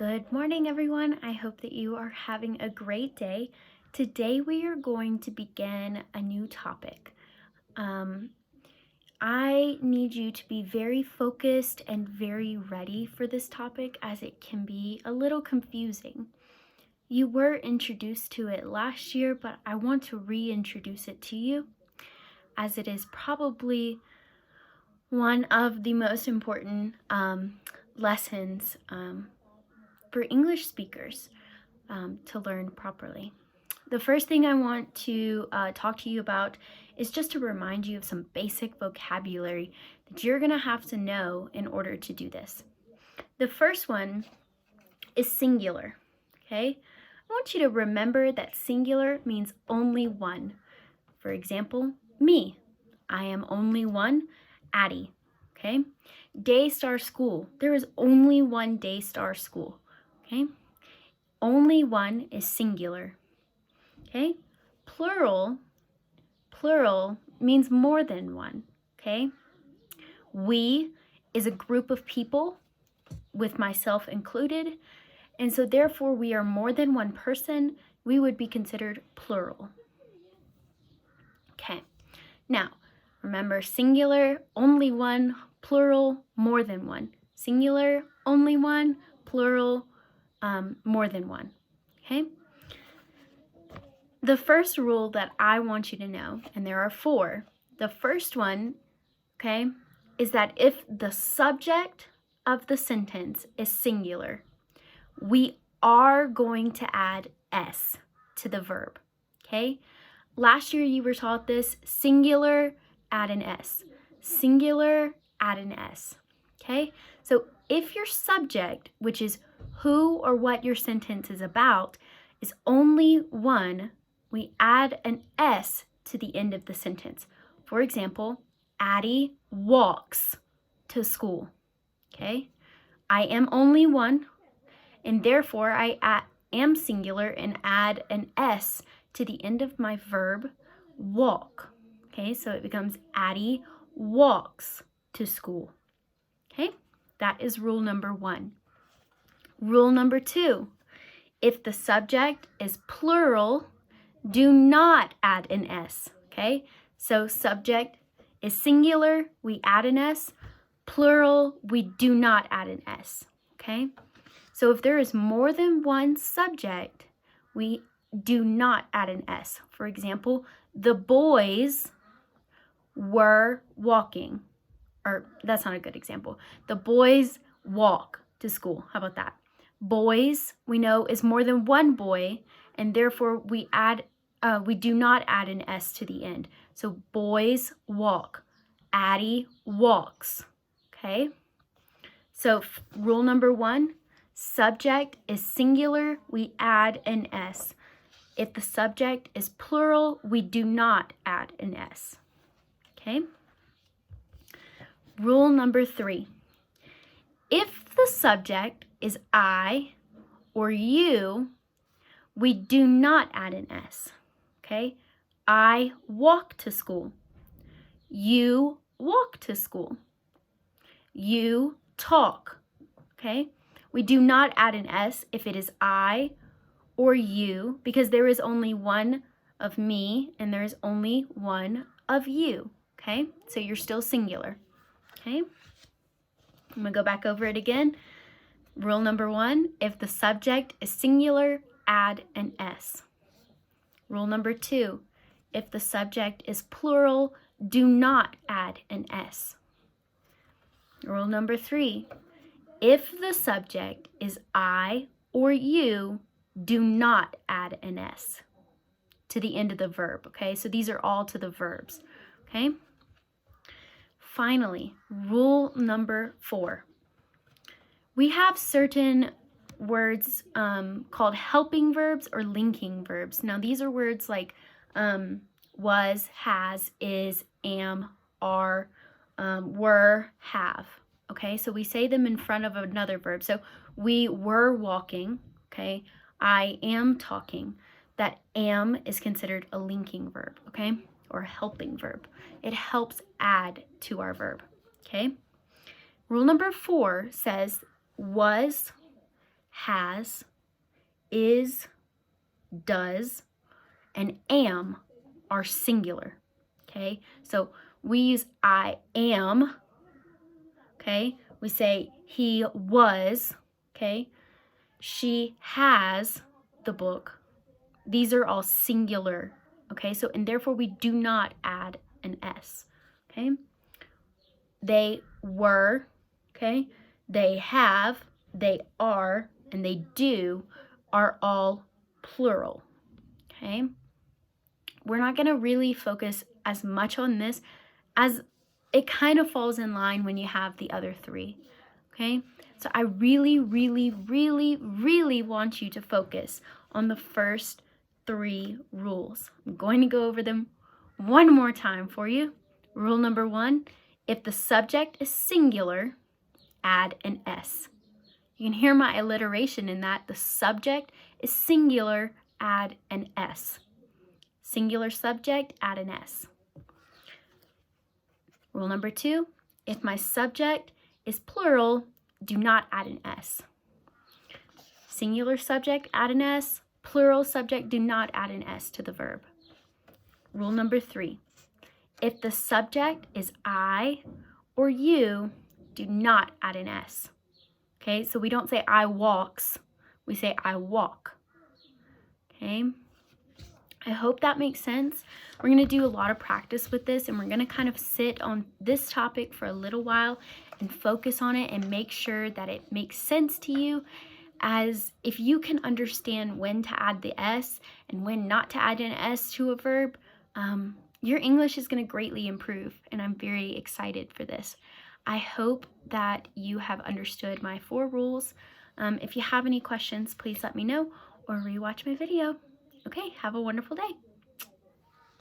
Good morning, everyone. I hope that you are having a great day. Today we are going to begin a new topic. I need you to be very focused and very ready for this topic as it can be a little confusing. You were introduced to it last year, but I want to reintroduce it to you as it is probably one of the most important lessons for English speakers to learn properly. The first thing I want to talk to you about is just to remind you of some basic vocabulary that you're going to have to know in order to do this. The first one is singular, okay? I want you to remember that singular means only one. For example, me. I am only one, Addie, okay? Daystar School. There is only one Daystar School. Okay, only one is singular. Okay, plural means more than one. Okay, we is a group of people with myself included, and so therefore we are more than one person. We would be considered plural. Okay, now remember singular, only one, plural, more than one. Singular, only one, plural, more than one, okay? The first rule that I want you to know, and there are 4, the first one, okay, is that if the subject of the sentence is singular, we are going to add S to the verb, okay? Last year you were taught this, singular, add an S. Singular, add an S, okay? So if your subject, which is who or what your sentence is about, is only one, we add an S to the end of the sentence. For example, Addie walks to school, okay? I am only one, and therefore I am singular and add an S to the end of my verb, walk, okay? So it becomes Addie walks to school, okay? That is rule number 1. Rule number 2, if the subject is plural, do not add an S, okay? So subject is singular, we add an S. Plural, we do not add an S, okay? So if there is more than one subject, we do not add an S. For example, the boys were walking. Or that's not a good example. The boys walk to school. How about that? Boys, we know, is more than one boy, and therefore we do not add an S to the end. So boys walk. Addie walks. Okay? So rule number 1, subject is singular, we add an S. If the subject is plural, we do not add an S. Okay? Rule number 3, if the subject is I or you, we do not add an S, okay? I walk to school. You walk to school. You talk, okay? We do not add an S if it is I or you, because there is only one of me and there is only one of you, okay? So you're still singular, okay? I'm gonna go back over it again. Rule number 1, if the subject is singular, add an S. Rule number 2, if the subject is plural, do not add an S. Rule number 3, if the subject is I or you, do not add an S to the end of the verb, okay? So these are all to the verbs, okay? Finally, rule number 4. We have certain words called helping verbs or linking verbs. Now, these are words like was, has, is, am, are, were, have. Okay, so we say them in front of another verb. So we were walking, okay? I am talking. That am is considered a linking verb, okay? Or a helping verb. It helps add to our verb, okay? Rule number 4 says was, has, is, does, and am are singular, okay? So we use I am, okay? We say he was, okay? She has the book. These are all singular, okay? So, and therefore we do not add an S, okay? They were, okay? They have, they are, and they do are all plural, okay? We're not going to really focus as much on this as it kind of falls in line when you have the other three, okay? So I really, really, really, really want you to focus on the first three rules. I'm going to go over them one more time for you. Rule number 1, if the subject is singular, add an S. You can hear my alliteration in that. The subject is singular, add an S. Singular subject, add an S. Rule number 2, if my subject is plural, do not add an S. Singular subject, add an S. Plural subject, do not add an S to the verb. Rule number 3, if the subject is I or you, do not add an S. Okay, so we don't say I walks, we say I walk. Okay, I hope that makes sense. We're going to do a lot of practice with this, and we're going to kind of sit on this topic for a little while and focus on it and make sure that it makes sense to you, as if you can understand when to add the S and when not to add an S to a verb, your English is going to greatly improve, and I'm very excited for this. I hope that you have understood my 4 rules. If you have any questions, please let me know or rewatch my video. Okay, have a wonderful day.